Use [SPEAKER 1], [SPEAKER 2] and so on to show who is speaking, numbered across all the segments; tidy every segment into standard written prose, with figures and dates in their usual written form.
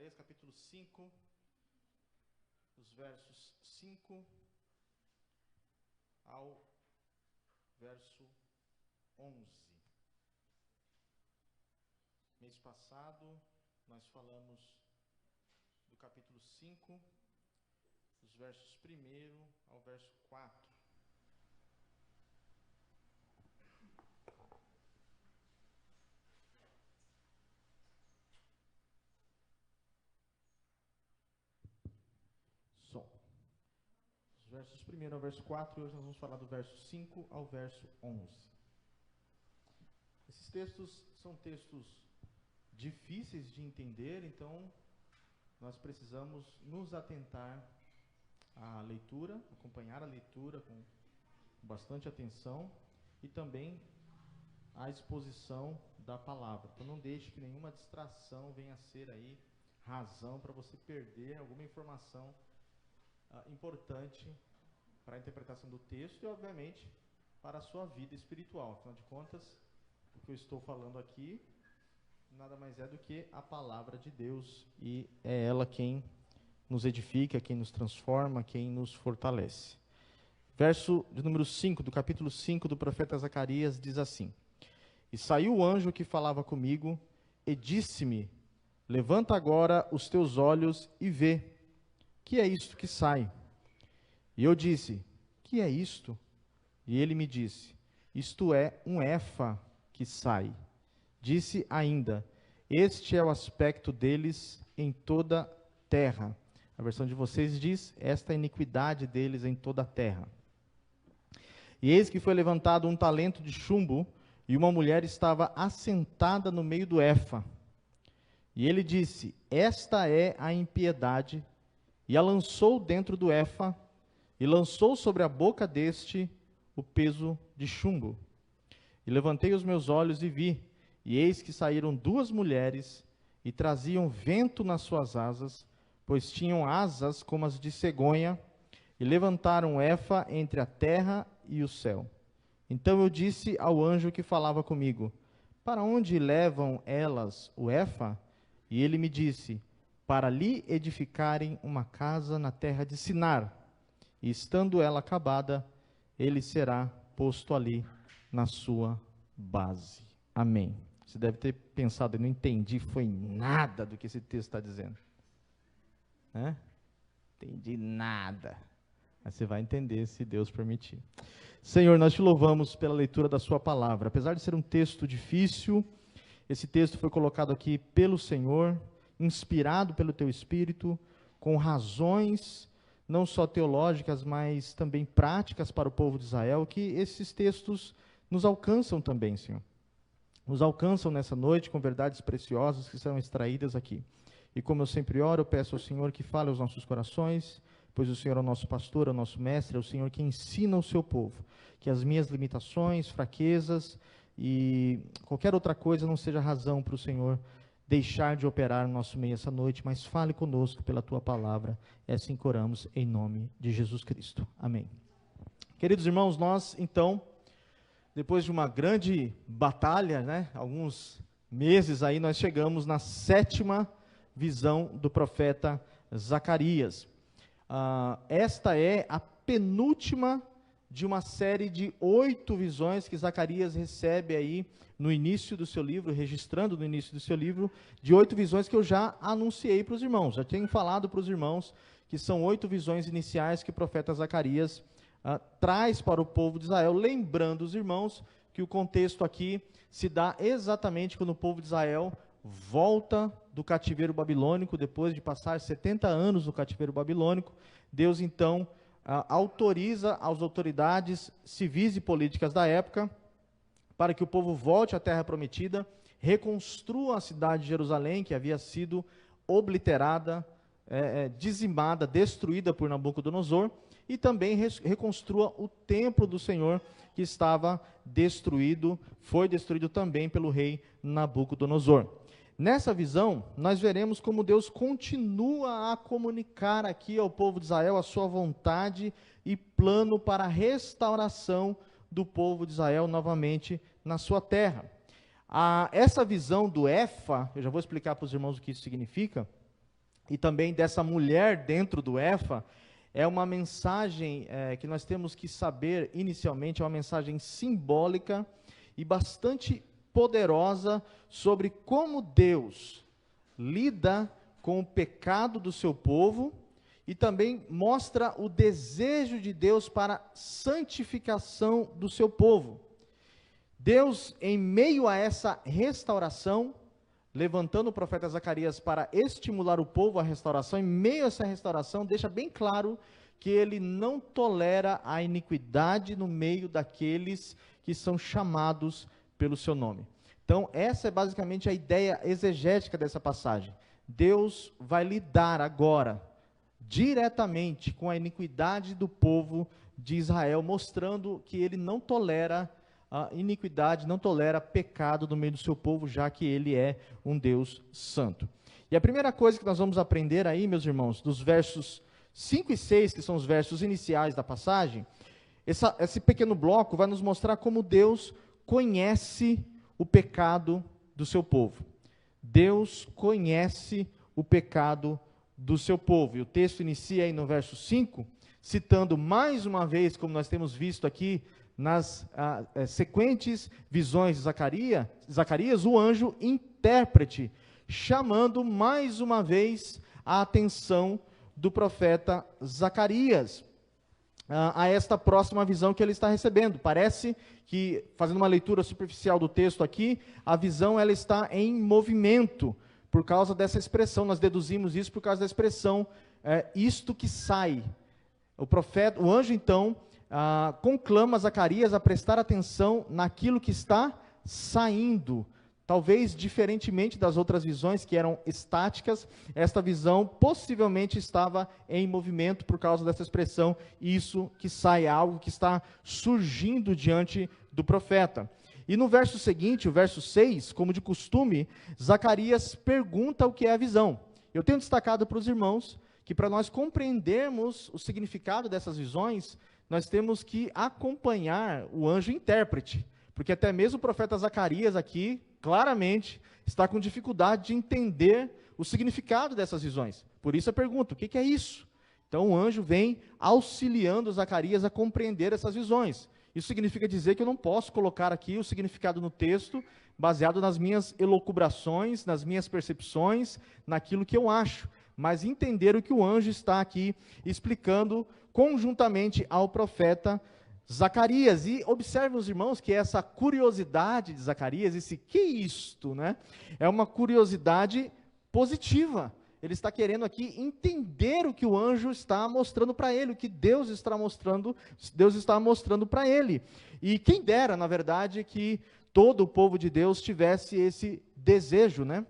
[SPEAKER 1] Zacarias, capítulo 5, os versos 5 ao verso 11. Mês passado, nós falamos do capítulo 5, dos versos 1 ao verso 4. Os versos 1 ao verso 4, e hoje nós vamos falar do verso 5 ao verso 11. Esses textos são textos difíceis de entender, então nós precisamos nos atentar à leitura, acompanhar a leitura com bastante atenção e também à exposição da palavra. Então não deixe que nenhuma distração venha a ser aí razão para você perder alguma informação importante para a interpretação do texto e, obviamente, para a sua vida espiritual. Afinal de contas, o que eu estou falando aqui nada mais é do que a palavra de Deus, e é ela quem nos edifica, quem nos transforma, quem nos fortalece. Verso de número 5, do capítulo 5 do profeta Zacarias, diz assim: E saiu o anjo que falava comigo, e disse-me: Levanta agora os teus olhos e vê. Que é isto que sai? E eu disse: Que é isto? E ele me disse: Isto é um efa que sai. Disse ainda: Este é o aspecto deles em toda a terra. A versão de vocês diz: Esta é a iniquidade deles em toda a terra. E eis que foi levantado um talento de chumbo, e uma mulher estava assentada no meio do efa. E ele disse: Esta é a impiedade. E a lançou dentro do efa, e lançou sobre a boca deste o peso de chumbo. E levantei os meus olhos e vi, e eis que saíram duas mulheres, e traziam vento nas suas asas, pois tinham asas como as de cegonha, e levantaram o efa entre a terra e o céu. Então eu disse ao anjo que falava comigo: Para onde levam elas o efa? E ele me disse: Para lhe edificarem uma casa na terra de Sinar, e estando ela acabada, ele será posto ali na sua base. Amém. Você deve ter pensado: eu não entendi, foi nada do que esse texto está dizendo. Entendi nada. Mas você vai entender se Deus permitir. Senhor, nós te louvamos pela leitura da sua palavra. Apesar de ser um texto difícil, esse texto foi colocado aqui pelo Senhor, inspirado pelo teu Espírito, com razões não só teológicas, mas também práticas para o povo de Israel, que esses textos nos alcançam também, Senhor. Nos alcançam nessa noite com verdades preciosas que serão extraídas aqui. E como eu sempre oro, eu peço ao Senhor que fale aos nossos corações, pois o Senhor é o nosso pastor, é o nosso mestre, é o Senhor que ensina o seu povo. Que as minhas limitações, fraquezas e qualquer outra coisa não seja razão para o Senhor deixar de operar no nosso meio essa noite, mas fale conosco pela tua palavra. É assim que oramos em nome de Jesus Cristo. Amém. Queridos irmãos, nós então, depois de uma grande batalha, alguns meses aí, nós chegamos na 7ª visão do profeta Zacarias. Esta é a penúltima de uma série de 8 visões que Zacarias recebe aí no início do seu livro, registrando no início do seu livro, de 8 visões que eu já anunciei para os irmãos. Já tenho falado para os irmãos que são 8 visões iniciais que o profeta Zacarias traz para o povo de Israel, lembrando os irmãos que o contexto aqui se dá exatamente quando o povo de Israel volta do cativeiro babilônico, depois de passar 70 anos no cativeiro babilônico. Deus então autoriza as autoridades civis e políticas da época para que o povo volte à terra prometida, reconstrua a cidade de Jerusalém, que havia sido obliterada, dizimada, destruída por Nabucodonosor, e também reconstrua o templo do Senhor, que estava destruído, foi destruído também pelo rei Nabucodonosor. Nessa visão, nós veremos como Deus continua a comunicar aqui ao povo de Israel a sua vontade e plano para a restauração do povo de Israel novamente na sua terra. Essa visão do efa, eu já vou explicar para os irmãos o que isso significa. e também dessa mulher dentro do efa, é uma mensagem que nós temos que saber inicialmente, é uma mensagem simbólica e bastante poderosa sobre como Deus lida com o pecado do seu povo e também mostra o desejo de Deus para a santificação do seu povo. Deus, em meio a essa restauração, levantando o profeta Zacarias para estimular o povo à restauração, em meio a essa restauração, deixa bem claro que ele não tolera a iniquidade no meio daqueles que são chamados pelo seu nome. Então, essa é basicamente a ideia exegética dessa passagem. Deus vai lidar agora diretamente com a iniquidade do povo de Israel, mostrando que ele não tolera a iniquidade, não tolera pecado no meio do seu povo, já que ele é um Deus santo. E a primeira coisa que nós vamos aprender aí, meus irmãos, dos versos 5 e 6, que são os versos iniciais da passagem, esse pequeno bloco vai nos mostrar como Deus conhece o pecado do seu povo. Deus conhece o pecado do seu povo. E o texto inicia aí no verso 5, citando mais uma vez, como nós temos visto aqui, nas sequentes visões de Zacarias, o anjo intérprete, chamando mais uma vez a atenção do profeta Zacarias a esta próxima visão que ele está recebendo. Parece que, fazendo uma leitura superficial do texto aqui, a visão ela está em movimento, por causa dessa expressão. Nós deduzimos isso por causa da expressão, isto que sai. O anjo então conclama Zacarias a prestar atenção naquilo que está saindo. Talvez diferentemente das outras visões que eram estáticas, esta visão possivelmente estava em movimento por causa dessa expressão, isso que sai, algo que está surgindo diante do profeta. E no verso seguinte, o verso 6, como de costume, Zacarias pergunta o que é a visão. Eu tenho destacado para os irmãos que para nós compreendermos o significado dessas visões, nós temos que acompanhar o anjo intérprete, porque até mesmo o profeta Zacarias aqui, claramente, está com dificuldade de entender o significado dessas visões. Por isso a pergunta, o que é isso? Então o anjo vem auxiliando Zacarias a compreender essas visões. Isso significa dizer que eu não posso colocar aqui o significado no texto, baseado nas minhas elucubrações, nas minhas percepções, naquilo que eu acho, mas entender o que o anjo está aqui explicando conjuntamente ao profeta Zacarias. E observem os irmãos que essa curiosidade de Zacarias, esse que isto, né? É uma curiosidade positiva. Ele está querendo aqui entender o que o anjo está mostrando para ele, o que Deus está mostrando para ele. E quem dera, na verdade, que todo o povo de Deus tivesse esse desejo, né?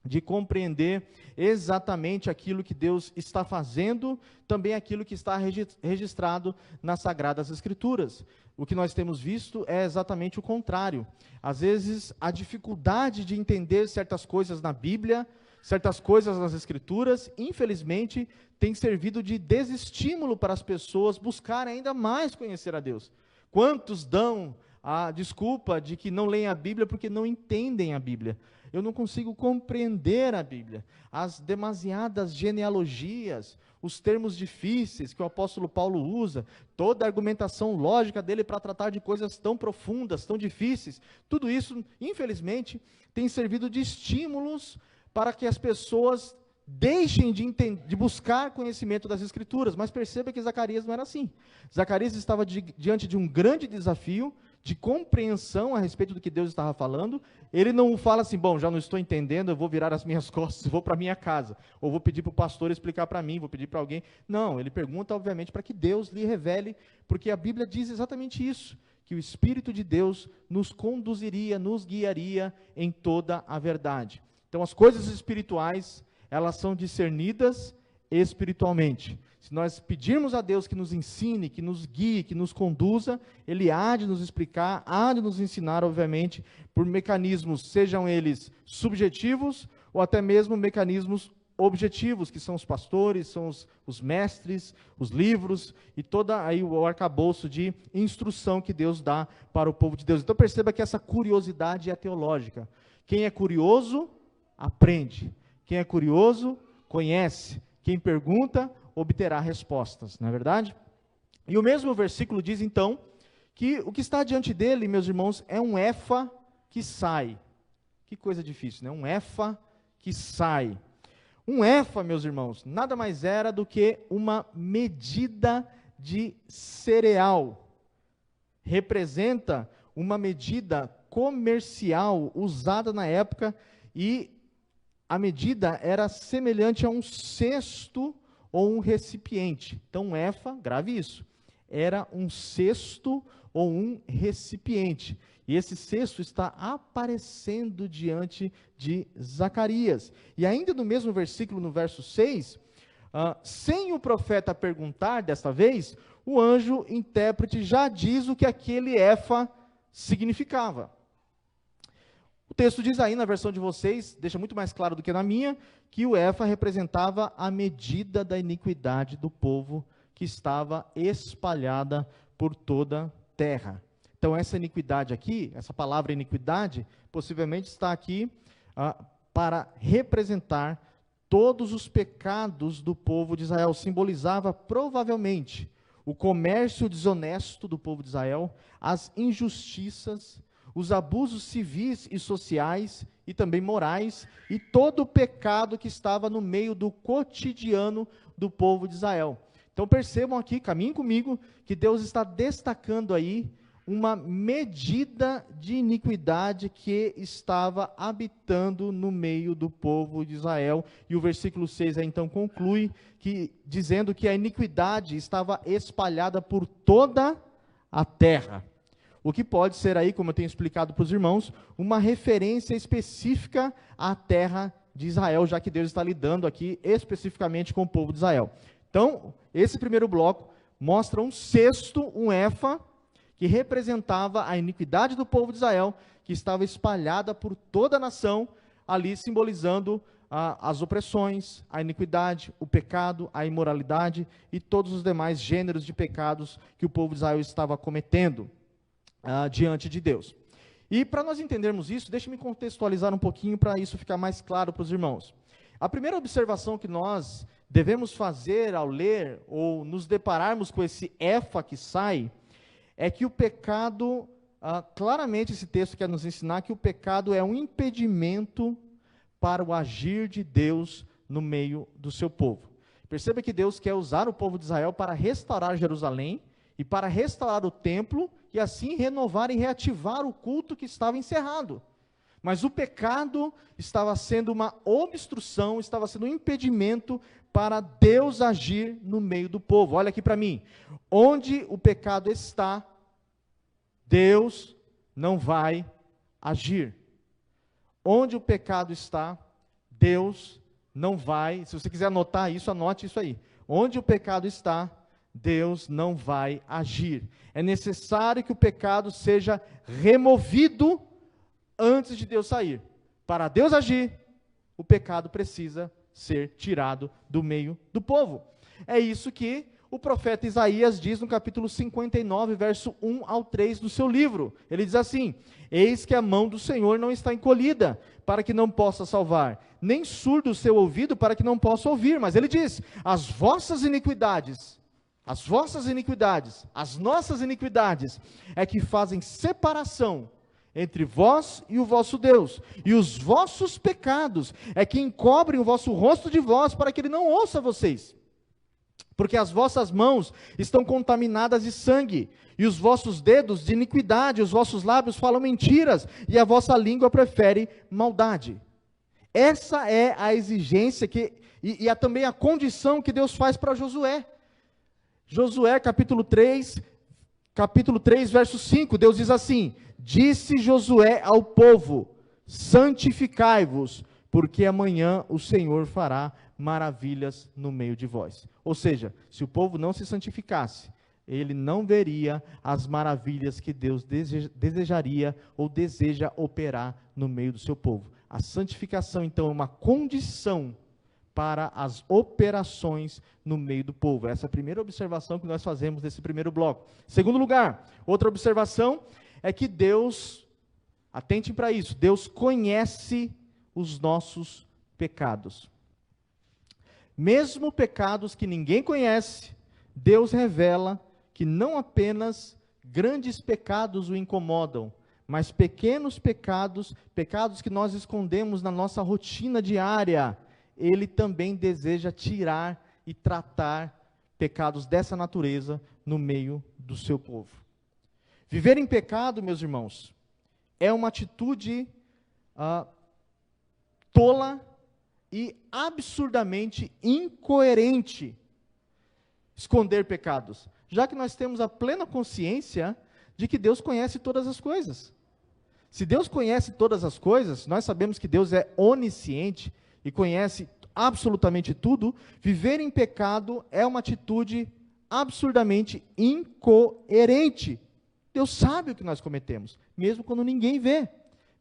[SPEAKER 1] De compreender exatamente aquilo que Deus está fazendo, também aquilo que está registrado nas Sagradas Escrituras. O que nós temos visto é exatamente o contrário. Às vezes, a dificuldade de entender certas coisas na Bíblia, certas coisas nas Escrituras, infelizmente, tem servido de desestímulo para as pessoas buscarem ainda mais conhecer a Deus. Quantos dão a desculpa de que não leem a Bíblia porque não entendem a Bíblia? Eu não consigo compreender a Bíblia, as demasiadas genealogias, os termos difíceis que o apóstolo Paulo usa, toda a argumentação lógica dele para tratar de coisas tão profundas, tão difíceis, tudo isso, infelizmente, tem servido de estímulos para que as pessoas deixem de buscar conhecimento das Escrituras. Mas perceba que Zacarias não era assim. Zacarias estava diante de um grande desafio de compreensão a respeito do que Deus estava falando. Ele não fala assim, bom, já não estou entendendo, eu vou virar as minhas costas e vou para a minha casa, ou vou pedir para o pastor explicar para mim, vou pedir para alguém. Não, ele pergunta, obviamente, para que Deus lhe revele, porque a Bíblia diz exatamente isso, que o Espírito de Deus nos conduziria, nos guiaria em toda a verdade. Então, as coisas espirituais, elas são discernidas espiritualmente. Se nós pedirmos a Deus que nos ensine, que nos guie, que nos conduza, Ele há de nos explicar, há de nos ensinar, obviamente, por mecanismos, sejam eles subjetivos, ou até mesmo mecanismos objetivos, que são os pastores, são os mestres, os livros, e todo aí o arcabouço de instrução que Deus dá para o povo de Deus. Então perceba que essa curiosidade é teológica. Quem é curioso, aprende. Quem é curioso, conhece. Quem pergunta, obterá respostas, não é verdade? E o mesmo versículo diz, então, que o que está diante dele, meus irmãos, é um efa que sai. Que coisa difícil, né? Um efa que sai. Um efa, meus irmãos, nada mais era do que uma medida de cereal. Representa uma medida comercial usada na época, e a medida era semelhante a um cesto ou um recipiente. Então, um efa, grave isso, era um cesto ou um recipiente. E esse cesto está aparecendo diante de Zacarias. E ainda no mesmo versículo, no verso 6, sem o profeta perguntar desta vez, o anjo intérprete já diz o que aquele efa significava. O texto diz aí, na versão de vocês, deixa muito mais claro do que na minha, que o efa representava a medida da iniquidade do povo que estava espalhada por toda a terra. Então, essa iniquidade aqui, essa palavra iniquidade, possivelmente está aqui para representar todos os pecados do povo de Israel. Simbolizava, provavelmente, o comércio desonesto do povo de Israel, as injustiças, os abusos civis e sociais, e também morais, e todo o pecado que estava no meio do cotidiano do povo de Israel. Então, percebam aqui, caminhem comigo, que Deus está destacando aí uma medida de iniquidade que estava habitando no meio do povo de Israel. E o versículo 6 aí, então conclui, dizendo que a iniquidade estava espalhada por toda a terra. O que pode ser aí, como eu tenho explicado para os irmãos, uma referência específica à terra de Israel, já que Deus está lidando aqui especificamente com o povo de Israel. Então, esse primeiro bloco mostra um cesto, um efa, que representava a iniquidade do povo de Israel, que estava espalhada por toda a nação, ali simbolizando as opressões, a iniquidade, o pecado, a imoralidade e todos os demais gêneros de pecados que o povo de Israel estava cometendo diante de Deus. E para nós entendermos isso, deixe-me contextualizar um pouquinho para isso ficar mais claro para os irmãos. A primeira observação que nós devemos fazer ao ler ou nos depararmos com esse efa que sai, é que o pecado, claramente esse texto quer nos ensinar que o pecado é um impedimento para o agir de Deus no meio do seu povo. Perceba que Deus quer usar o povo de Israel para restaurar Jerusalém e para restaurar o templo e assim renovar e reativar o culto que estava encerrado. Mas o pecado estava sendo uma obstrução, estava sendo um impedimento para Deus agir no meio do povo. Olha aqui para mim. Onde o pecado está, Deus não vai agir. Onde o pecado está, Deus não vai. Se você quiser anotar isso, anote isso aí. Onde o pecado está, Deus não vai agir. É necessário que o pecado seja removido antes de Deus sair. Para Deus agir, o pecado precisa ser tirado do meio do povo. É isso que o profeta Isaías diz no capítulo 59, verso 1 ao 3 do seu livro. Ele diz assim: eis que a mão do Senhor não está encolhida, para que não possa salvar, nem surdo o seu ouvido, para que não possa ouvir. Mas ele diz: as vossas iniquidades, as nossas iniquidades, é que fazem separação entre vós e o vosso Deus, e os vossos pecados é que encobrem o vosso rosto de vós, para que ele não ouça vocês. Porque as vossas mãos estão contaminadas de sangue, e os vossos dedos de iniquidade, os vossos lábios falam mentiras, e a vossa língua prefere maldade. Essa é a exigência e também a condição que Deus faz para Josué. Josué capítulo 3, verso 5, Deus diz assim: disse Josué ao povo: santificai-vos, porque amanhã o Senhor fará maravilhas no meio de vós. Ou seja, se o povo não se santificasse, ele não veria as maravilhas que Deus desejaria ou deseja operar no meio do seu povo. A santificação, então, é uma condição para as operações no meio do povo. Essa é a primeira observação que nós fazemos nesse primeiro bloco. Segundo lugar, outra observação é que Deus, atentem para isso, Deus conhece os nossos pecados. Mesmo pecados que ninguém conhece, Deus revela que não apenas grandes pecados o incomodam, mas pequenos pecados, pecados que nós escondemos na nossa rotina diária, Ele também deseja tirar e tratar pecados dessa natureza no meio do seu povo. Viver em pecado, meus irmãos, é uma atitude tola e absurdamente incoerente. Esconder pecados, já que nós temos a plena consciência de que Deus conhece todas as coisas. Se Deus conhece todas as coisas, nós sabemos que Deus é onisciente e conhece absolutamente tudo. Viver em pecado é uma atitude absurdamente incoerente. Deus sabe o que nós cometemos, mesmo quando ninguém vê,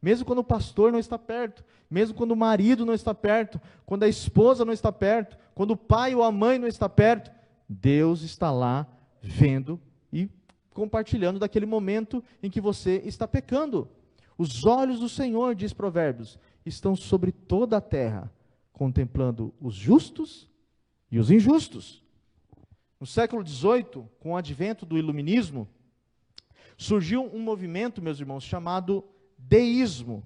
[SPEAKER 1] mesmo quando o pastor não está perto, mesmo quando o marido não está perto, quando a esposa não está perto, quando o pai ou a mãe não está perto, Deus está lá vendo e compartilhando daquele momento em que você está pecando. Os olhos do Senhor, diz Provérbios, estão sobre toda a terra, contemplando os justos e os injustos. No século XVIII, com o advento do iluminismo, surgiu um movimento, meus irmãos, chamado deísmo.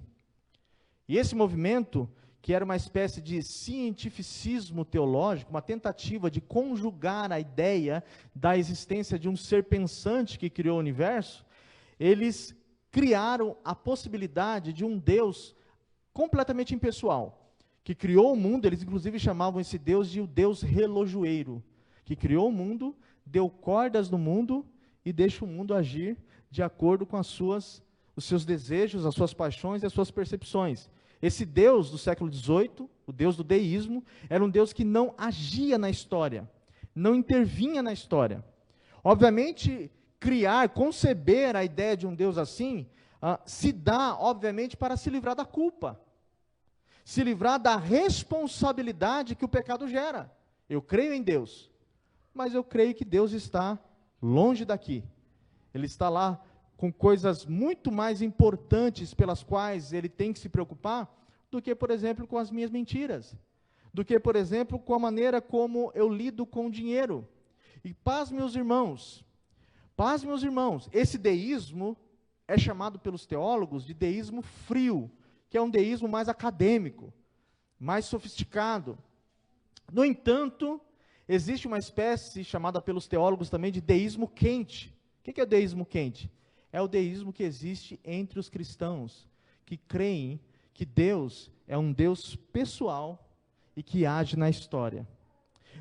[SPEAKER 1] E esse movimento, que era uma espécie de cientificismo teológico, uma tentativa de conjugar a ideia da existência de um ser pensante que criou o universo, eles criaram a possibilidade de um Deus completamente impessoal, que criou o mundo. Eles inclusive chamavam esse Deus de o Deus relojoeiro, que criou o mundo, deu cordas no mundo e deixa o mundo agir de acordo com os seus desejos, as suas paixões e as suas percepções. Esse Deus do século XVIII, o Deus do deísmo, era um Deus que não agia na história, não intervinha na história. Obviamente, conceber a ideia de um Deus assim, se dá, obviamente, para se livrar da culpa, se livrar da responsabilidade que o pecado gera. Eu creio em Deus, mas eu creio que Deus está longe daqui. Ele está lá com coisas muito mais importantes pelas quais Ele tem que se preocupar do que, por exemplo, com as minhas mentiras, do que, por exemplo, com a maneira como eu lido com o dinheiro. E paz, meus irmãos, esse deísmo é chamado pelos teólogos de deísmo frio, que é um deísmo mais acadêmico, mais sofisticado. No entanto, existe uma espécie chamada pelos teólogos também de deísmo quente. O que é o deísmo quente? É o deísmo que existe entre os cristãos, que creem que Deus é um Deus pessoal e que age na história.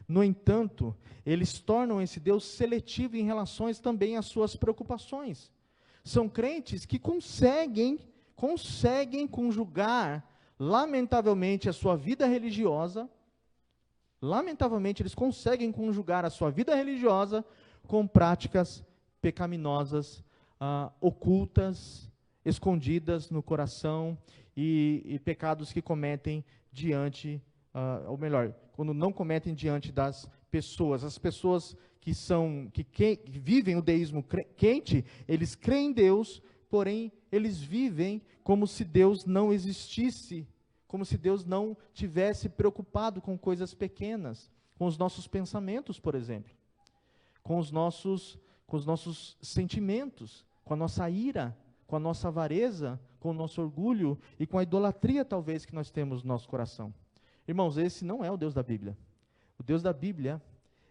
[SPEAKER 1] No entanto, eles tornam esse Deus seletivo em relação também às suas preocupações. São crentes que conseguem conjugar, lamentavelmente, a sua vida religiosa, eles conseguem conjugar a sua vida religiosa com práticas pecaminosas, ocultas, escondidas no coração, e pecados que cometem diante, ou melhor, quando não cometem diante das pessoas. As pessoas que vivem o deísmo quente, eles creem em Deus, porém eles vivem como se Deus não existisse, como se Deus não tivesse preocupado com coisas pequenas, com os nossos pensamentos, por exemplo, com os nossos sentimentos, com a nossa ira, com a nossa avareza, com o nosso orgulho e com a idolatria, talvez, que nós temos no nosso coração. Irmãos, esse não é o Deus da Bíblia. O Deus da Bíblia,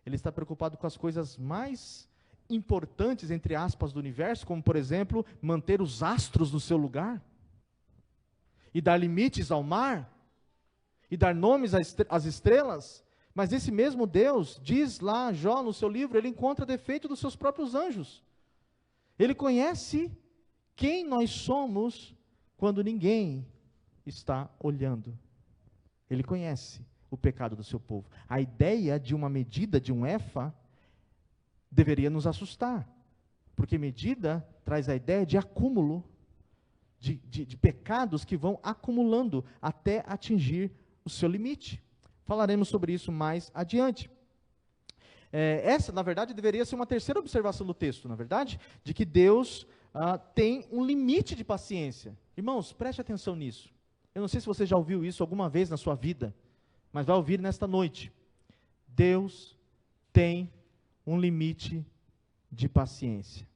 [SPEAKER 1] Ele está preocupado com as coisas mais importantes, entre aspas, do universo, como, por exemplo, manter os astros no seu lugar, e dar limites ao mar, e dar nomes às estrelas. Mas esse mesmo Deus, diz lá Jó no seu livro, ele encontra defeito dos seus próprios anjos. Ele conhece quem nós somos quando ninguém está olhando. Ele conhece o pecado do seu povo. A ideia de uma medida, de um efa, deveria nos assustar, porque medida traz a ideia de acúmulo, de pecados que vão acumulando até atingir o seu limite. Falaremos sobre isso mais adiante. Essa, na verdade, deveria ser uma terceira observação do texto, na verdade, de que Deus tem um limite de paciência. Irmãos, preste atenção nisso. Eu não sei se você já ouviu isso alguma vez na sua vida, mas vai ouvir nesta noite. Deus tem um limite de paciência.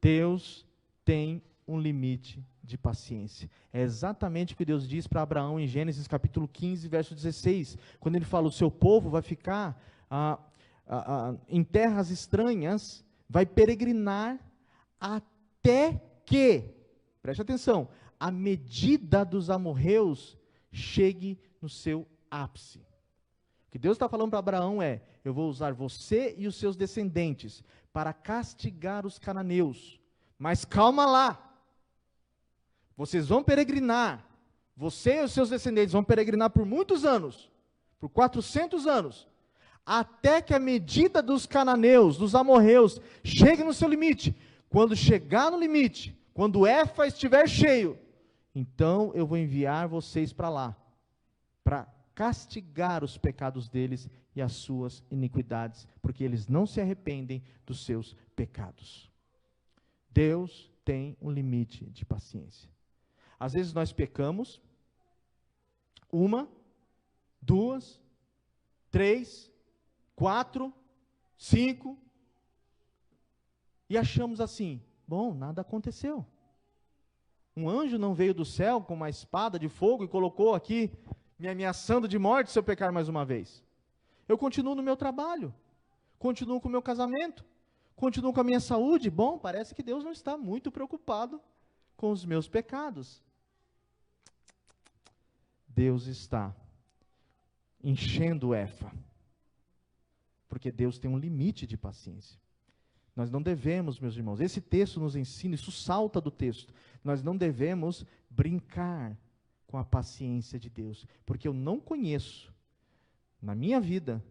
[SPEAKER 1] Deus tem um limite de paciência. É exatamente o que Deus diz para Abraão em Gênesis capítulo 15, verso 16, quando ele fala: o seu povo vai ficar em terras estranhas, vai peregrinar até que, preste atenção, a medida dos amorreus chegue no seu ápice. O que Deus está falando para Abraão é: eu vou usar você e os seus descendentes para castigar os cananeus, mas calma lá, vocês vão peregrinar, você e os seus descendentes vão peregrinar por muitos anos, por 400 anos, até que a medida dos cananeus, dos amorreus, chegue no seu limite. Quando chegar no limite, quando o Éfa estiver cheio, então eu vou enviar vocês para lá, para castigar os pecados deles e as suas iniquidades, porque eles não se arrependem dos seus pecados. Deus tem um limite de paciência. Às vezes nós pecamos, 1, 2, 3, 4, 5, e achamos assim: bom, nada aconteceu. Um anjo não veio do céu com uma espada de fogo e colocou aqui, me ameaçando de morte se eu pecar mais uma vez. Eu continuo no meu trabalho, continuo com o meu casamento, continuo com a minha saúde. Bom, parece que Deus não está muito preocupado com os meus pecados. Deus está enchendo o Éfa, porque Deus tem um limite de paciência. Nós não devemos, meus irmãos, esse texto nos ensina, isso salta do texto, nós não devemos brincar com a paciência de Deus, porque eu não conheço, na minha vida,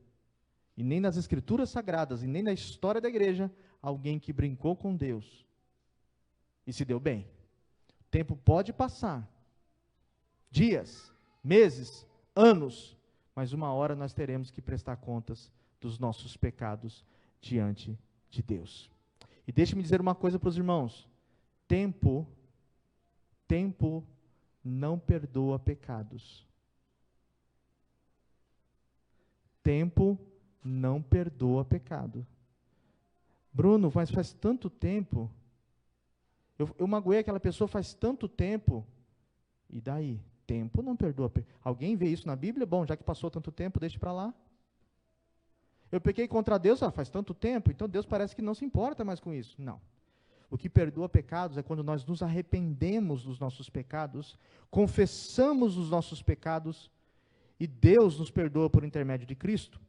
[SPEAKER 1] e nem nas Escrituras Sagradas, e nem na história da igreja, alguém que brincou com Deus e se deu bem. O tempo pode passar, dias, meses, anos, mas uma hora nós teremos que prestar contas dos nossos pecados diante de Deus. E deixe-me dizer uma coisa para os irmãos: tempo não perdoa pecados. Tempo não perdoa pecado. Bruno, mas faz tanto tempo, eu magoei aquela pessoa faz tanto tempo, e daí? Tempo não perdoa pecado. Alguém vê isso na Bíblia? Bom, já que passou tanto tempo, deixe para lá. Eu pequei contra Deus, faz tanto tempo, então Deus parece que não se importa mais com isso. Não. O que perdoa pecados é quando nós nos arrependemos dos nossos pecados, confessamos os nossos pecados, e Deus nos perdoa por intermédio de Cristo.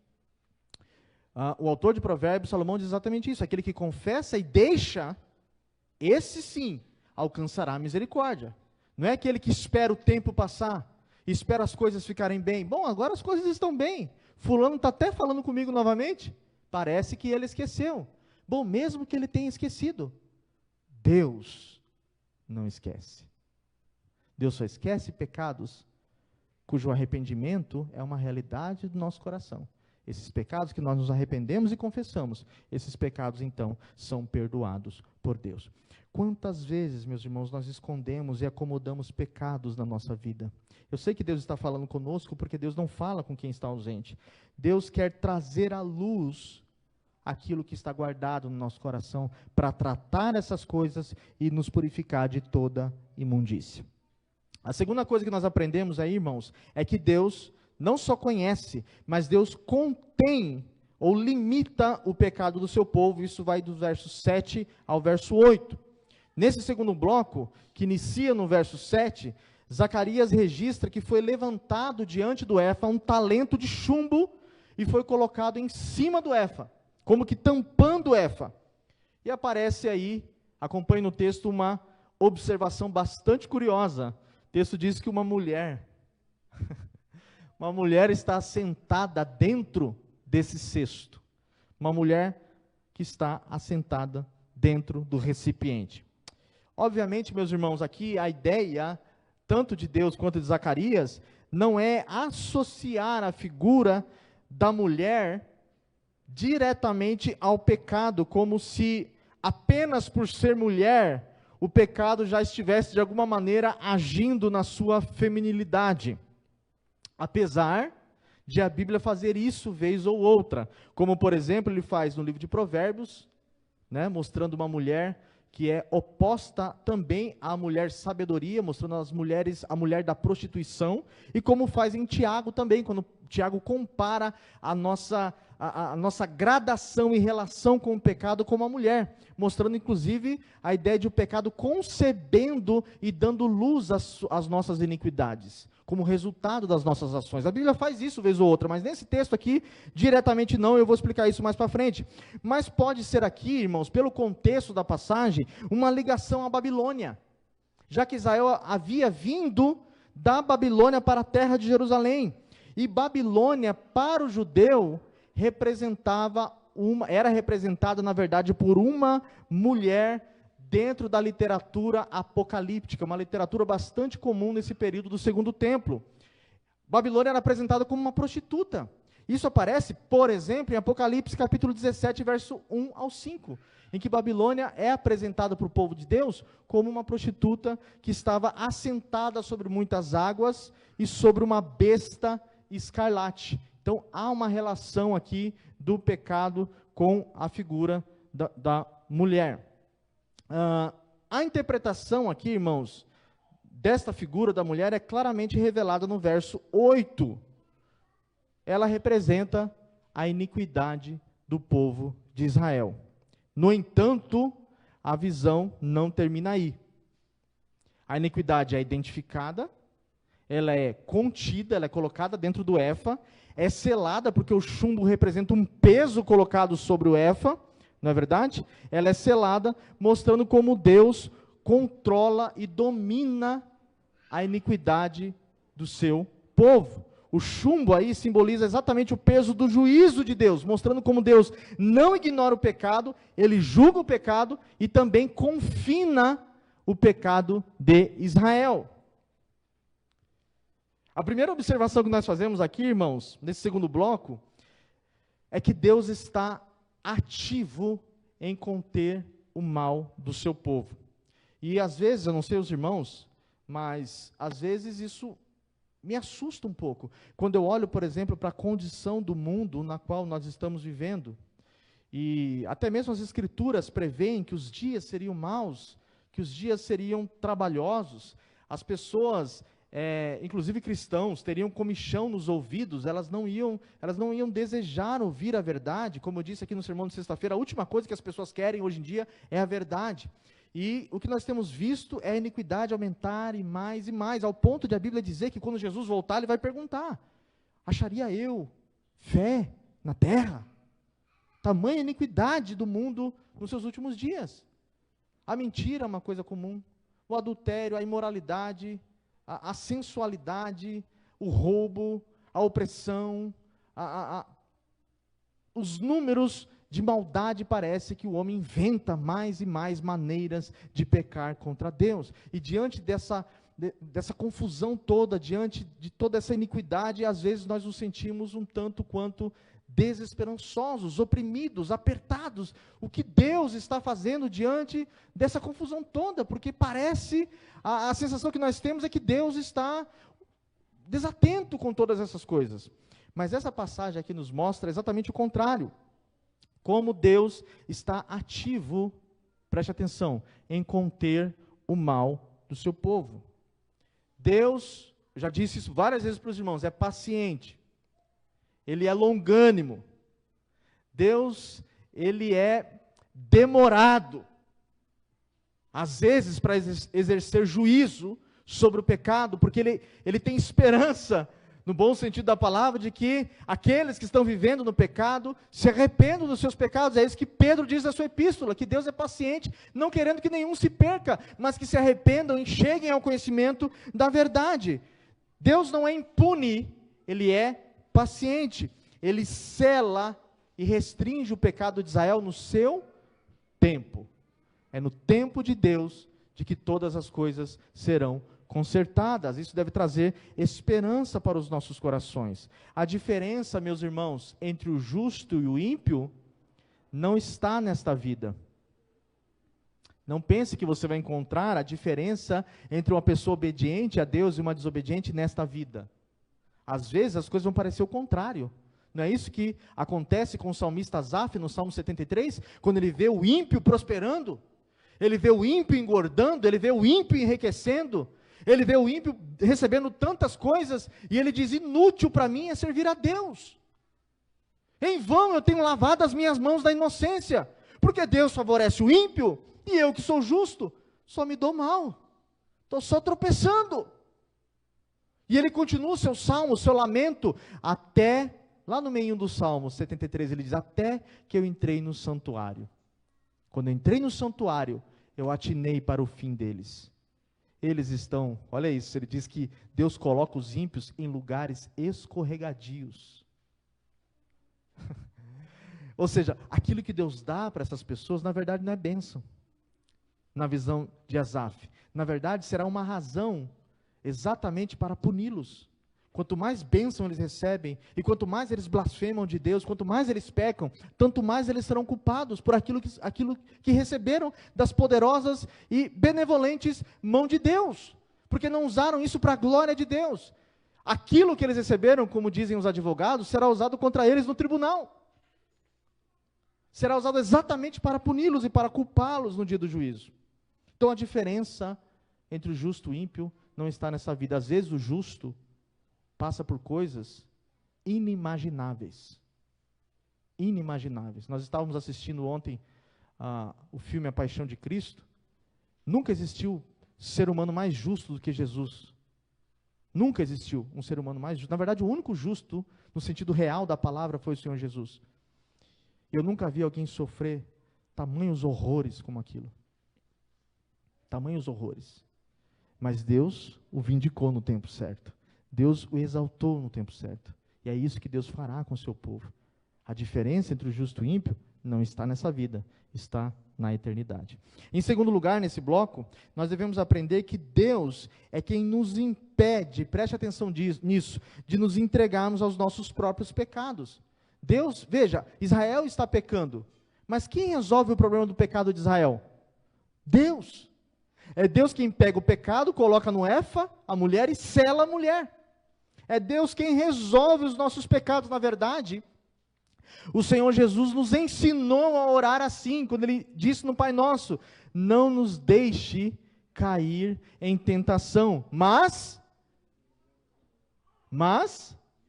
[SPEAKER 1] O autor de Provérbios, Salomão, diz exatamente isso: aquele que confessa e deixa, esse sim alcançará a misericórdia. Não é aquele que espera o tempo passar, espera as coisas ficarem bem. Bom, agora as coisas estão bem, fulano está até falando comigo novamente, parece que ele esqueceu. Bom, mesmo que ele tenha esquecido, Deus não esquece. Deus só esquece pecados cujo arrependimento é uma realidade do nosso coração. Esses pecados que nós nos arrependemos e confessamos, esses pecados então são perdoados por Deus. Quantas vezes, meus irmãos, nós escondemos e acomodamos pecados na nossa vida? Eu sei que Deus está falando conosco, porque Deus não fala com quem está ausente. Deus quer trazer à luz aquilo que está guardado no nosso coração, para tratar essas coisas e nos purificar de toda imundícia. A segunda coisa que nós aprendemos aí, irmãos, é que Deus não só conhece, mas Deus contém ou limita o pecado do seu povo. Isso vai do verso 7 ao verso 8. Nesse segundo bloco, que inicia no verso 7, Zacarias registra que foi levantado diante do Éfa um talento de chumbo e foi colocado em cima do Éfa, como que tampando o Éfa. E aparece aí, acompanhe no texto, uma observação bastante curiosa. O texto diz que uma mulher está assentada dentro desse cesto. Uma mulher que está assentada dentro do recipiente. Obviamente, meus irmãos, aqui a ideia, tanto de Deus quanto de Zacarias, não é associar a figura da mulher diretamente ao pecado, como se apenas por ser mulher, o pecado já estivesse de alguma maneira agindo na sua feminilidade. Apesar de a Bíblia fazer isso vez ou outra. Como, por exemplo, ele faz no livro de Provérbios, né, mostrando uma mulher que é oposta também à mulher sabedoria, mostrando as mulheres, a mulher da prostituição, e como faz em Tiago também, quando Tiago compara a nossa gradação em relação com o pecado como a mulher, mostrando inclusive a ideia de o pecado concebendo e dando luz às nossas iniquidades, como resultado das nossas ações. A Bíblia faz isso vez ou outra, mas nesse texto aqui, diretamente não, eu vou explicar isso mais para frente. Mas pode ser aqui, irmãos, pelo contexto da passagem, uma ligação à Babilônia, já que Israel havia vindo da Babilônia para a terra de Jerusalém, e Babilônia, para o judeu, era representada, na verdade, por uma mulher dentro da literatura apocalíptica, uma literatura bastante comum nesse período do Segundo Templo. Babilônia era apresentada como uma prostituta. Isso aparece, por exemplo, em Apocalipse capítulo 17, verso 1 ao 5, em que Babilônia é apresentada para o povo de Deus como uma prostituta que estava assentada sobre muitas águas e sobre uma besta escarlate. Então, há uma relação aqui do pecado com a figura da mulher. A interpretação aqui, irmãos, desta figura da mulher é claramente revelada no verso 8. Ela representa a iniquidade do povo de Israel. No entanto, a visão não termina aí. A iniquidade é identificada, ela é contida, ela é colocada dentro do efa, é selada, porque o chumbo representa um peso colocado sobre o efa, não é verdade? Ela é selada, mostrando como Deus controla e domina a iniquidade do seu povo. O chumbo aí simboliza exatamente o peso do juízo de Deus, mostrando como Deus não ignora o pecado, ele julga o pecado e também confina o pecado de Israel. A primeira observação que nós fazemos aqui, irmãos, nesse segundo bloco, é que Deus está ativo em conter o mal do seu povo. E às vezes, eu não sei os irmãos, mas às vezes isso me assusta um pouco. Quando eu olho, por exemplo, para a condição do mundo na qual nós estamos vivendo, e até mesmo as escrituras preveem que os dias seriam maus, que os dias seriam trabalhosos, as pessoas, inclusive cristãos, teriam comichão nos ouvidos, elas não iam desejar ouvir a verdade. Como eu disse aqui no sermão de sexta-feira, a última coisa que as pessoas querem hoje em dia é a verdade. E o que nós temos visto é a iniquidade aumentar e mais, ao ponto de a Bíblia dizer que quando Jesus voltar, ele vai perguntar: acharia eu fé na terra? Tamanha iniquidade do mundo nos seus últimos dias. A mentira é uma coisa comum, o adultério, a imoralidade, a sensualidade, o roubo, a opressão, os números de maldade. Parece que o homem inventa mais e mais maneiras de pecar contra Deus. E diante dessa confusão toda, diante de toda essa iniquidade, às vezes nós nos sentimos um tanto quanto desesperançosos, oprimidos, apertados. O que Deus está fazendo diante dessa confusão toda? Porque parece, a sensação que nós temos é que Deus está desatento com todas essas coisas. Mas essa passagem aqui nos mostra exatamente o contrário. Como Deus está ativo, preste atenção, em conter o mal do seu povo. Deus, eu já disse isso várias vezes para os irmãos, é paciente. Ele é longânimo. Deus, ele é demorado, às vezes, para exercer juízo sobre o pecado, porque ele tem esperança, no bom sentido da palavra, de que aqueles que estão vivendo no pecado se arrependam dos seus pecados. É isso que Pedro diz na sua epístola, que Deus é paciente, não querendo que nenhum se perca, mas que se arrependam e cheguem ao conhecimento da verdade. Deus não é impune, ele é paciente. Ele sela e restringe o pecado de Israel no seu tempo. É no tempo de Deus de que todas as coisas serão consertadas. Isso deve trazer esperança para os nossos corações. A diferença, meus irmãos, entre o justo e o ímpio não está nesta vida. Não pense que você vai encontrar a diferença entre uma pessoa obediente a Deus e uma desobediente nesta vida. Às vezes as coisas vão parecer o contrário. Não é isso que acontece com o salmista Asaf no Salmo 73? Quando ele vê o ímpio prosperando, ele vê o ímpio engordando, ele vê o ímpio enriquecendo, ele vê o ímpio recebendo tantas coisas, e ele diz: inútil para mim é servir a Deus. Em vão eu tenho lavado as minhas mãos da inocência, porque Deus favorece o ímpio, e eu que sou justo, só me dou mal, estou só tropeçando. E ele continua o seu salmo, o seu lamento, até, lá no meio do Salmo 73, ele diz: até que eu entrei no santuário. Quando eu entrei no santuário, eu atinei para o fim deles. Eles estão, olha isso, ele diz que Deus coloca os ímpios em lugares escorregadios. Ou seja, aquilo que Deus dá para essas pessoas, na verdade não é bênção. Na visão de Asaf. Na verdade será uma razão exatamente para puni-los. Quanto mais bênção eles recebem, e quanto mais eles blasfemam de Deus, quanto mais eles pecam, tanto mais eles serão culpados por aquilo que receberam das poderosas e benevolentes mãos de Deus, porque não usaram isso para a glória de Deus. Aquilo que eles receberam, como dizem os advogados, será usado contra eles no tribunal. Será usado exatamente para puni-los e para culpá-los no dia do juízo. Então a diferença entre o justo e o ímpio não está nessa vida. Às vezes o justo passa por coisas inimagináveis. Inimagináveis. Nós estávamos assistindo ontem o filme A Paixão de Cristo. Nunca existiu ser humano mais justo do que Jesus. Nunca existiu um ser humano mais justo. Na verdade, o único justo, no sentido real da palavra, foi o Senhor Jesus. Eu nunca vi alguém sofrer tamanhos horrores como aquilo. Tamanhos horrores. Mas Deus o vindicou no tempo certo. Deus o exaltou no tempo certo. E é isso que Deus fará com o seu povo. A diferença entre o justo e o ímpio não está nessa vida, está na eternidade. Em segundo lugar, nesse bloco, nós devemos aprender que Deus é quem nos impede, preste atenção nisso, de nos entregarmos aos nossos próprios pecados. Deus, veja, Israel está pecando, mas quem resolve o problema do pecado de Israel? Deus. É Deus quem pega o pecado, coloca no efa a mulher e sela a mulher. É Deus quem resolve os nossos pecados. Na verdade, o Senhor Jesus nos ensinou a orar assim, quando Ele disse no Pai Nosso: não nos deixe cair em tentação, mas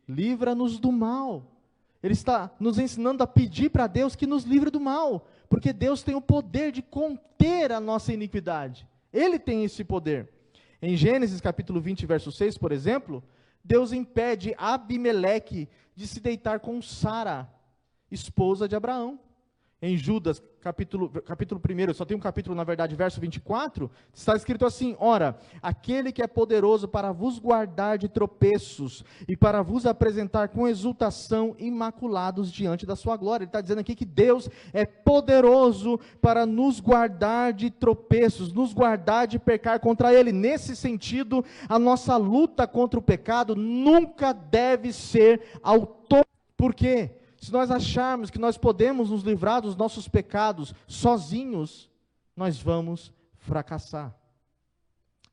[SPEAKER 1] livra-nos do mal. Ele está nos ensinando a pedir para Deus que nos livre do mal, porque Deus tem o poder de conter a nossa iniquidade. Ele tem esse poder. Em Gênesis capítulo 20, verso 6, por exemplo, Deus impede Abimeleque de se deitar com Sara, esposa de Abraão. Em Judas, capítulo 1, só tem um capítulo, na verdade, verso 24, está escrito assim: ora, aquele que é poderoso para vos guardar de tropeços, e para vos apresentar com exultação imaculados diante da sua glória. Ele está dizendo aqui que Deus é poderoso para nos guardar de tropeços, nos guardar de pecar contra Ele. Nesse sentido, a nossa luta contra o pecado nunca deve ser autônoma. Por quê? Se nós acharmos que nós podemos nos livrar dos nossos pecados sozinhos, nós vamos fracassar.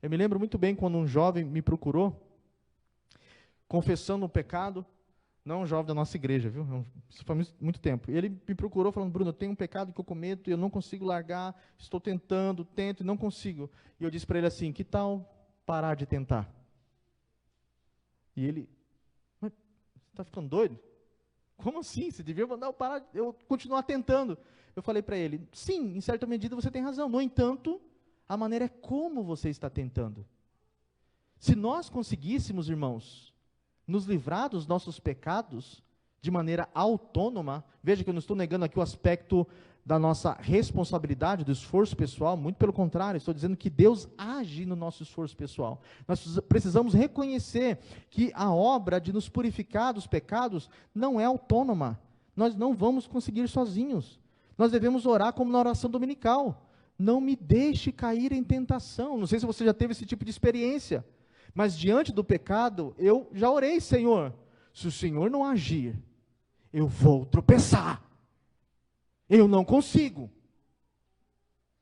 [SPEAKER 1] Eu me lembro muito bem quando um jovem me procurou, confessando um pecado, não um jovem da nossa igreja, viu? Isso faz muito tempo. E ele me procurou falando: Bruno, eu tenho um pecado que eu cometo e eu não consigo largar, estou tento e não consigo. E eu disse para ele assim: que tal parar de tentar? E ele: mas você está ficando doido? Como assim? Você devia mandar eu continuar tentando. Eu falei para ele: sim, em certa medida você tem razão. No entanto, a maneira é como você está tentando. Se nós conseguíssemos, irmãos, nos livrar dos nossos pecados de maneira autônoma, veja que eu não estou negando aqui o aspecto da nossa responsabilidade, do esforço pessoal, muito pelo contrário, estou dizendo que Deus age no nosso esforço pessoal. Nós precisamos reconhecer que a obra de nos purificar dos pecados não é autônoma. Nós não vamos conseguir sozinhos. Nós devemos orar como na oração dominical: não me deixe cair em tentação. Não sei se você já teve esse tipo de experiência, mas diante do pecado, eu já orei: Senhor, se o Senhor não agir, eu vou tropeçar. Eu não consigo.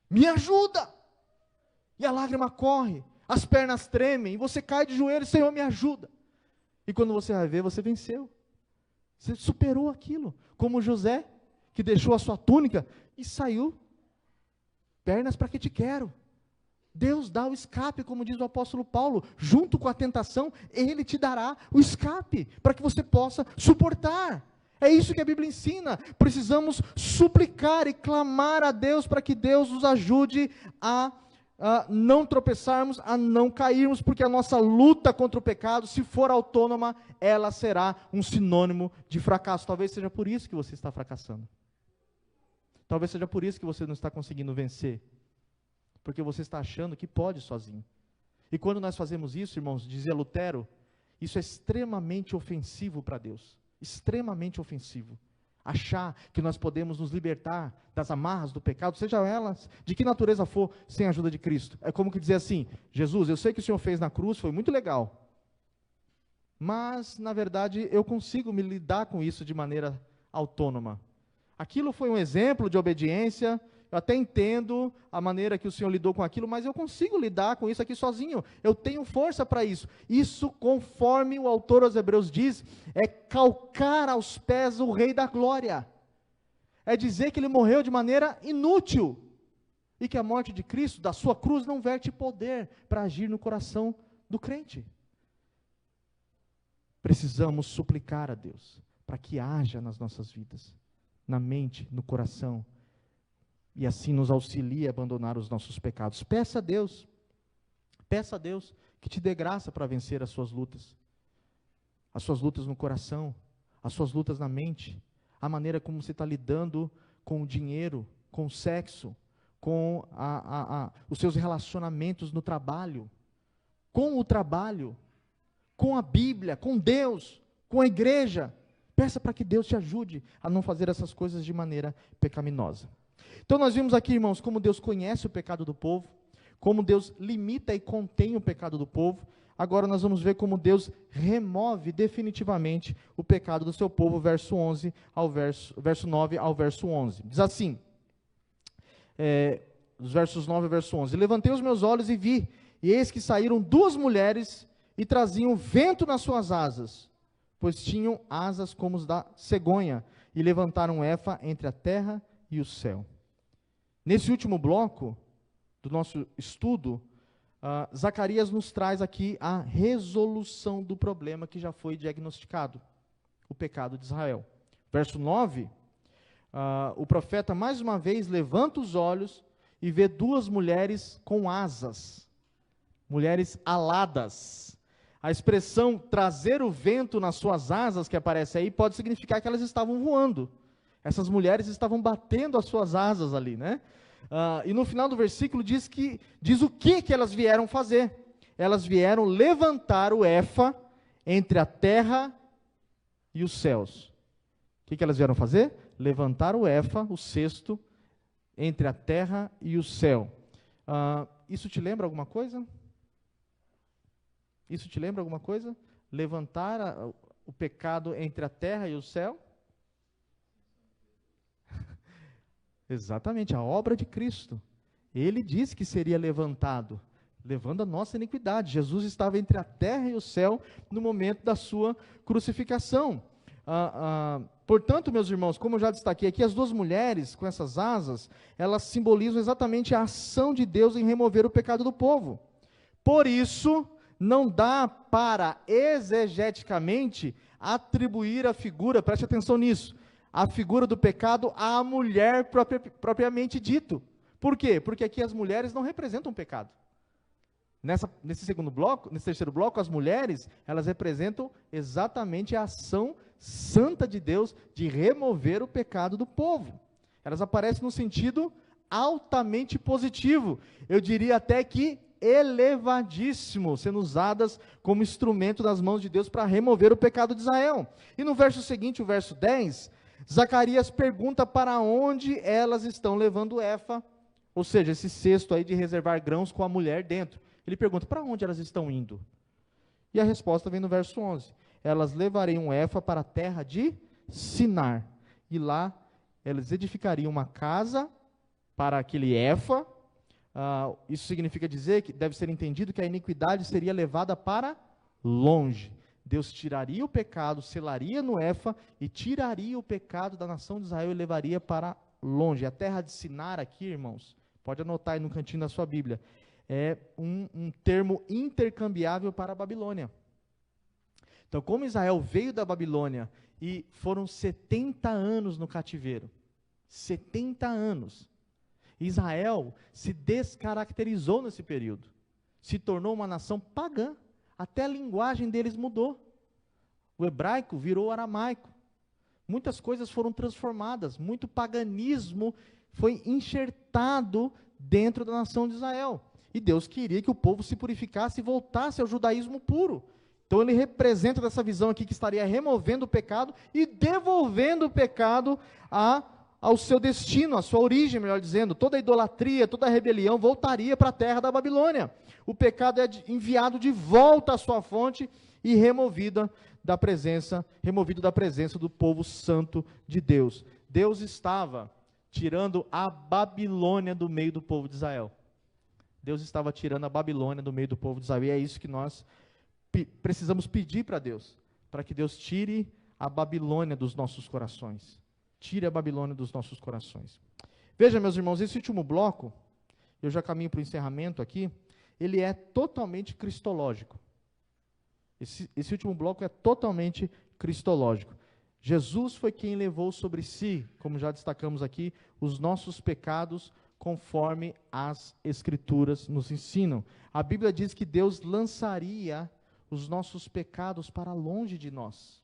[SPEAKER 1] Me ajuda. E a lágrima corre, as pernas tremem, e você cai de joelhos: Senhor, me ajuda. E quando você vai ver, você venceu. Você superou aquilo. Como José, que deixou a sua túnica e saiu. Pernas para que te quero. Deus dá o escape, como diz o apóstolo Paulo. Junto com a tentação, Ele te dará o escape, para que você possa suportar. É isso que a Bíblia ensina. Precisamos suplicar e clamar a Deus para que Deus nos ajude a não tropeçarmos, a não cairmos, porque a nossa luta contra o pecado, se for autônoma, ela será um sinônimo de fracasso. Talvez seja por isso que você está fracassando. Talvez seja por isso que você não está conseguindo vencer. Porque você está achando que pode sozinho. E quando nós fazemos isso, irmãos, dizia Lutero, isso é extremamente ofensivo para Deus. Extremamente ofensivo. Achar que nós podemos nos libertar das amarras do pecado, seja elas de que natureza for, sem a ajuda de Cristo. É como que dizer assim: Jesus, eu sei que o Senhor fez na cruz, foi muito legal. Mas, na verdade, eu consigo me lidar com isso de maneira autônoma. Aquilo foi um exemplo de obediência. Eu até entendo a maneira que o Senhor lidou com aquilo, mas eu consigo lidar com isso aqui sozinho. Eu tenho força para isso. Isso, conforme o autor aos Hebreus diz, é calcar aos pés o Rei da Glória. É dizer que ele morreu de maneira inútil. E que a morte de Cristo, da sua cruz, não verte poder para agir no coração do crente. Precisamos suplicar a Deus para que haja nas nossas vidas, na mente, no coração, e assim nos auxilie a abandonar os nossos pecados. Peça a Deus que te dê graça para vencer as suas lutas no coração, as suas lutas na mente, a maneira como você está lidando com o dinheiro, com o sexo, com os seus relacionamentos no trabalho, com o trabalho, com a Bíblia, com Deus, com a igreja. Peça para que Deus te ajude a não fazer essas coisas de maneira pecaminosa. Então nós vimos aqui, irmãos, como Deus conhece o pecado do povo, como Deus limita e contém o pecado do povo. Agora nós vamos ver como Deus remove definitivamente o pecado do seu povo, verso 9 ao verso 11. Diz assim, os versos 9 ao verso 11: Levantei os meus olhos e vi, e eis que saíram duas mulheres e traziam vento nas suas asas, pois tinham asas como os da cegonha, e levantaram Efa entre a terra e o céu. Nesse último bloco do nosso estudo, Zacarias nos traz aqui a resolução do problema que já foi diagnosticado, o pecado de Israel. Verso 9, o profeta mais uma vez levanta os olhos e vê duas mulheres com asas, mulheres aladas. A expressão trazer o vento nas suas asas que aparece aí pode significar que elas estavam voando. Essas mulheres estavam batendo as suas asas ali, né? E no final do versículo diz o que elas vieram fazer. Elas vieram levantar o Efa entre a terra e os céus. O que elas vieram fazer? Levantar o Efa, o cesto, entre a terra e o céu. Isso te lembra alguma coisa? Isso te lembra alguma coisa? Levantar o pecado entre a terra e o céu? Exatamente, a obra de Cristo. Ele disse que seria levantado, levando a nossa iniquidade. Jesus estava entre a terra e o céu no momento da sua crucificação. Portanto, meus irmãos, como eu já destaquei aqui, as duas mulheres com essas asas, elas simbolizam exatamente a ação de Deus em remover o pecado do povo. Por isso, não dá para exegeticamente atribuir a figura, preste atenção nisso, a figura do pecado à mulher propriamente dito. Por quê? Porque aqui as mulheres não representam o pecado. Nesse terceiro bloco, as mulheres, elas representam exatamente a ação santa de Deus de remover o pecado do povo. Elas aparecem no sentido altamente positivo. Eu diria até que elevadíssimo, sendo usadas como instrumento das mãos de Deus para remover o pecado de Israel. E no verso seguinte, o verso 10, Zacarias pergunta para onde elas estão levando o Efa, ou seja, esse cesto aí de reservar grãos com a mulher dentro. Ele pergunta, para onde elas estão indo? E a resposta vem no verso 11. Elas levariam um Efa para a terra de Sinar, e lá elas edificariam uma casa para aquele Efa. Isso significa dizer que deve ser entendido que a iniquidade seria levada para longe. Deus tiraria o pecado, selaria no Efa e tiraria o pecado da nação de Israel e levaria para longe. A terra de Sinar aqui, irmãos, pode anotar aí no cantinho da sua Bíblia, é um termo intercambiável para a Babilônia. Então, como Israel veio da Babilônia e foram 70 anos no cativeiro, 70 anos, Israel se descaracterizou nesse período, se tornou uma nação pagã, até a linguagem deles mudou. O hebraico virou aramaico. Muitas coisas foram transformadas, muito paganismo foi enxertado dentro da nação de Israel. E Deus queria que o povo se purificasse e voltasse ao judaísmo puro. Então ele representa dessa visão aqui que estaria removendo o pecado e devolvendo o pecado ao seu destino, à sua origem, melhor dizendo. Toda a idolatria, toda a rebelião voltaria para a terra da Babilônia. O pecado é enviado de volta à sua fonte e removido da presença do povo santo de Deus. Deus estava tirando a Babilônia do meio do povo de Israel. Deus estava tirando a Babilônia do meio do povo de Israel. E é isso que nós precisamos pedir para Deus, para que Deus tire a Babilônia dos nossos corações. Tire a Babilônia dos nossos corações. Veja, meus irmãos, esse último bloco, eu já caminho para o encerramento aqui, ele é totalmente cristológico. Esse último bloco é totalmente cristológico. Jesus foi quem levou sobre si, como já destacamos aqui, os nossos pecados, conforme as Escrituras nos ensinam. A Bíblia diz que Deus lançaria os nossos pecados para longe de nós.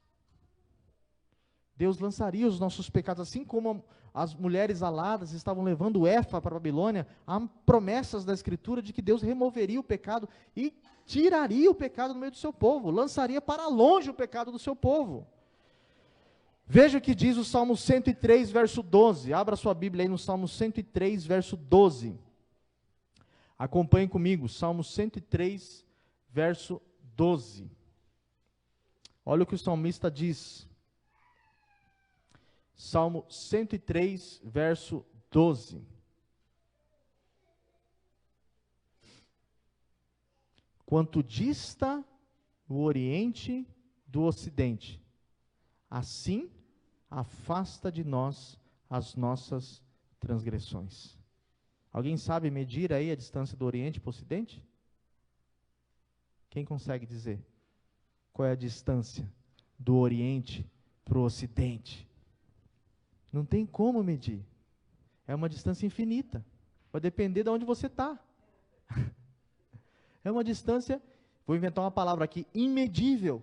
[SPEAKER 1] Deus lançaria os nossos pecados, assim como as mulheres aladas estavam levando o Efa para a Babilônia, há promessas da Escritura de que Deus removeria o pecado e tiraria o pecado do meio do seu povo, lançaria para longe o pecado do seu povo. Veja o que diz o Salmo 103, verso 12, abra sua Bíblia aí no Salmo 103, verso 12. Acompanhe comigo, Salmo 103, verso 12. Olha o que o salmista diz. Salmo 103, verso 12. Quanto dista o Oriente do Ocidente, assim afasta de nós as nossas transgressões. Alguém sabe medir aí a distância do Oriente para o Ocidente? Quem consegue dizer? Qual é a distância do Oriente para o Ocidente? Não tem como medir. É uma distância infinita. Vai depender de onde você está. É uma distância, vou inventar uma palavra aqui, imedível.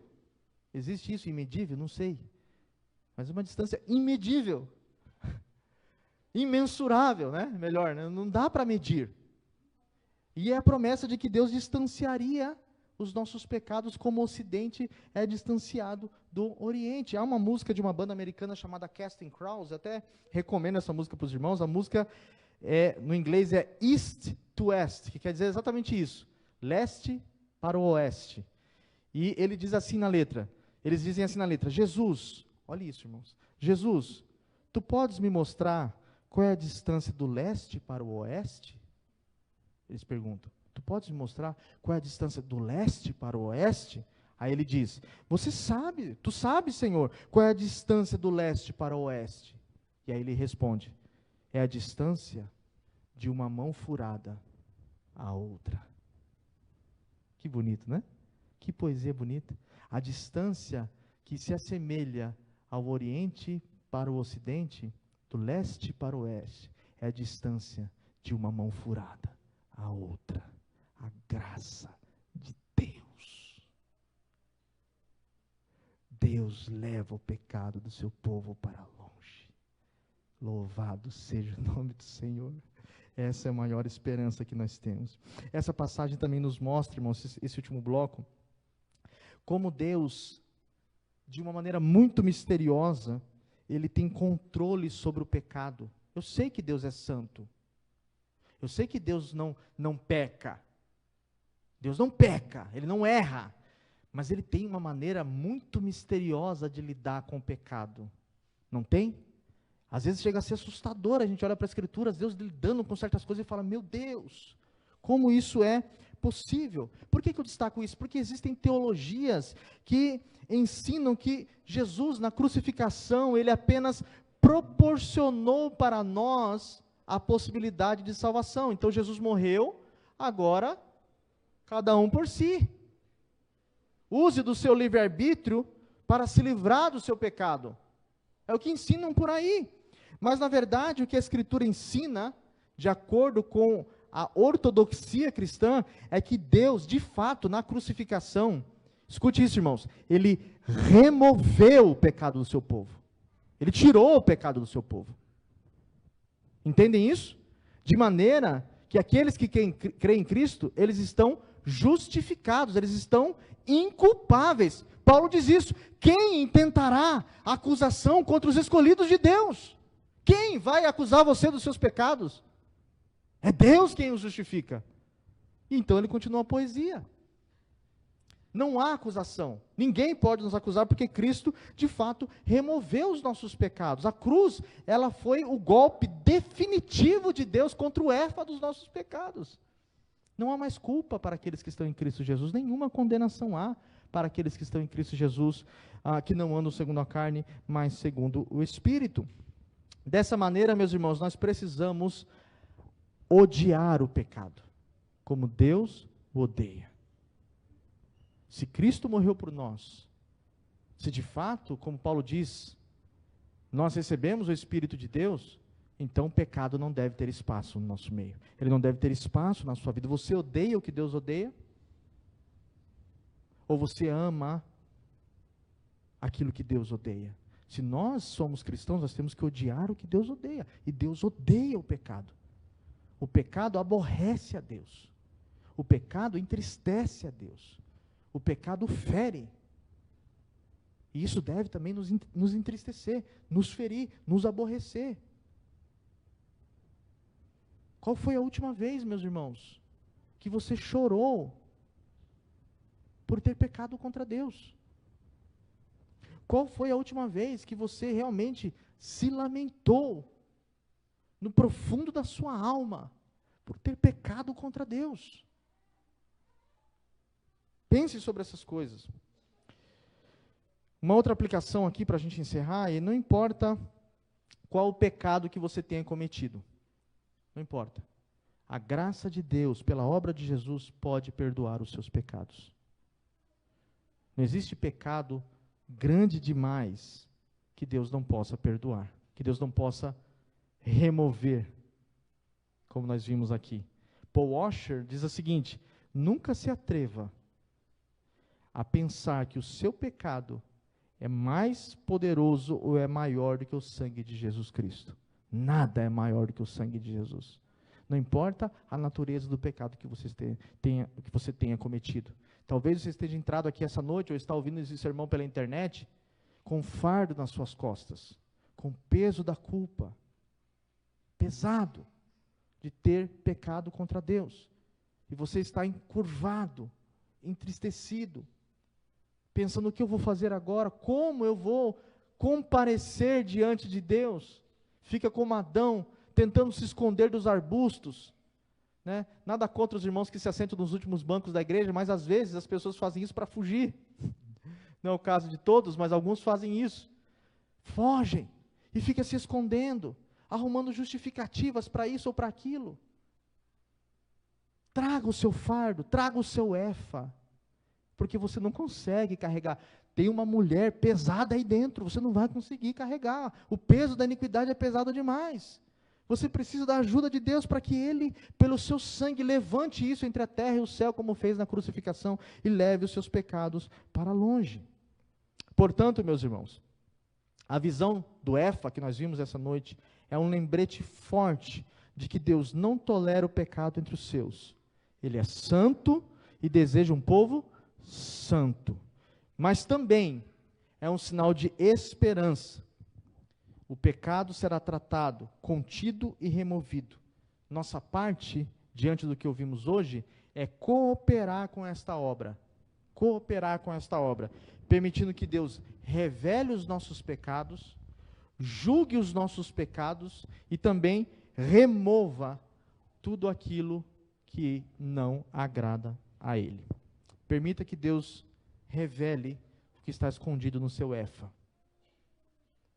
[SPEAKER 1] Existe isso, imedível? Não sei. Mas é uma distância imedível. Imensurável, né? Melhor, né? Não dá para medir. E é a promessa de que Deus distanciaria os nossos pecados como o Ocidente é distanciado do Oriente. Há uma música de uma banda americana chamada Casting Crowns, até recomendo essa música para os irmãos. A música, no inglês, é East to West, que quer dizer exatamente isso, leste para o oeste. E ele diz assim na letra, eles dizem assim na letra, Jesus, olha isso, irmãos, Jesus, tu podes me mostrar qual é a distância do leste para o oeste? Eles perguntam. Tu podes me mostrar qual é a distância do leste para o oeste? Aí ele diz, tu sabes, Senhor, qual é a distância do leste para o oeste? E aí ele responde, é a distância de uma mão furada à outra. Que bonito, né? Que poesia bonita. A distância que se assemelha ao Oriente para o Ocidente, do leste para o oeste, é a distância de uma mão furada à outra. A graça de Deus. Deus leva o pecado do seu povo para longe. Louvado seja o nome do Senhor. Essa é a maior esperança que nós temos. Essa passagem também nos mostra, irmãos, esse último bloco, como Deus, de uma maneira muito misteriosa, Ele tem controle sobre o pecado. Eu sei que Deus é santo. Eu sei que Deus não peca. Deus não peca, Ele não erra, mas Ele tem uma maneira muito misteriosa de lidar com o pecado, não tem? Às vezes chega a ser assustador, a gente olha para as Escrituras, Deus lidando com certas coisas e fala, meu Deus, como isso é possível. Por que eu destaco isso? Porque existem teologias que ensinam que Jesus, na crucificação, ele apenas proporcionou para nós a possibilidade de salvação. Então Jesus morreu, agora cada um por si. Use do seu livre-arbítrio para se livrar do seu pecado. É o que ensinam por aí. Mas, na verdade, o que a Escritura ensina, de acordo com a ortodoxia cristã, é que Deus, de fato, na crucificação, escute isso, irmãos, Ele removeu o pecado do seu povo. Ele tirou o pecado do seu povo. Entendem isso? De maneira que aqueles que creem em Cristo, eles estão justificados, eles estão inculpáveis. Paulo diz isso. Quem intentará acusação contra os escolhidos de Deus? Quem vai acusar você dos seus pecados? É Deus quem os justifica. Então ele continua a poesia. Não há acusação. Ninguém pode nos acusar porque Cristo, de fato, removeu os nossos pecados. A cruz, ela foi o golpe definitivo de Deus contra o efa dos nossos pecados. Não há mais culpa para aqueles que estão em Cristo Jesus. Nenhuma condenação há para aqueles que estão em Cristo Jesus, que não andam segundo a carne, mas segundo o Espírito. Dessa maneira, meus irmãos, nós precisamos odiar o pecado, como Deus o odeia. Se Cristo morreu por nós, se de fato, como Paulo diz, nós recebemos o Espírito de Deus, então o pecado não deve ter espaço no nosso meio. Ele não deve ter espaço na sua vida. Você odeia o que Deus odeia? Ou você ama aquilo que Deus odeia? Se nós somos cristãos, nós temos que odiar o que Deus odeia. E Deus odeia o pecado. O pecado aborrece a Deus. O pecado entristece a Deus. O pecado fere. E isso deve também nos entristecer, nos ferir, nos aborrecer. Qual foi a última vez, meus irmãos, que você chorou por ter pecado contra Deus? Qual foi a última vez que você realmente se lamentou no profundo da sua alma por ter pecado contra Deus? Pense sobre essas coisas. Uma outra aplicação aqui para a gente encerrar, e não importa qual o pecado que você tenha cometido, não importa. A graça de Deus, pela obra de Jesus, pode perdoar os seus pecados. Não existe pecado grande demais que Deus não possa perdoar, que Deus não possa remover, como nós vimos aqui. Paul Washer diz o seguinte: nunca se atreva a pensar que o seu pecado é mais poderoso ou é maior do que o sangue de Jesus Cristo. Nada é maior do que o sangue de Jesus. Não importa a natureza do pecado que você tenha cometido. Talvez você esteja entrado aqui essa noite, ou está ouvindo esse sermão pela internet, com um fardo nas suas costas, com o peso da culpa, pesado, de ter pecado contra Deus. E você está encurvado, entristecido, pensando: o que eu vou fazer agora? Como eu vou comparecer diante de Deus? Fica como Adão, tentando se esconder dos arbustos, né? Nada contra os irmãos que se assentam nos últimos bancos da igreja, mas às vezes as pessoas fazem isso para fugir. Não é o caso de todos, mas alguns fazem isso. Fogem e ficam se escondendo, arrumando justificativas para isso ou para aquilo. Traga o seu fardo, traga o seu efa, porque você não consegue carregar. Tem uma mulher pesada aí dentro, você não vai conseguir carregar. O peso da iniquidade é pesado demais. Você precisa da ajuda de Deus para que Ele, pelo seu sangue, levante isso entre a terra e o céu, como fez na crucificação, e leve os seus pecados para longe. Portanto, meus irmãos, a visão do efa que nós vimos essa noite é um lembrete forte de que Deus não tolera o pecado entre os seus. Ele é santo e deseja um povo santo. Mas também é um sinal de esperança. O pecado será tratado, contido e removido. Nossa parte, diante do que ouvimos hoje, é cooperar com esta obra. Cooperar com esta obra, permitindo que Deus revele os nossos pecados, julgue os nossos pecados e também remova tudo aquilo que não agrada a Ele. Permita que Deus revele o que está escondido no seu efa.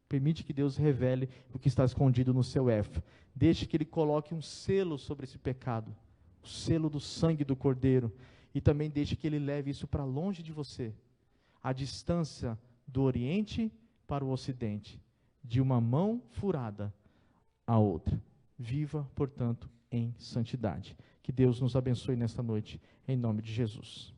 [SPEAKER 1] Permite que Deus revele o que está escondido no seu efa. Deixe que Ele coloque um selo sobre esse pecado, o selo do sangue do Cordeiro, e também deixe que Ele leve isso para longe de você, a distância do Oriente para o Ocidente, de uma mão furada à outra. Viva, portanto, em santidade. Que Deus nos abençoe nesta noite, em nome de Jesus.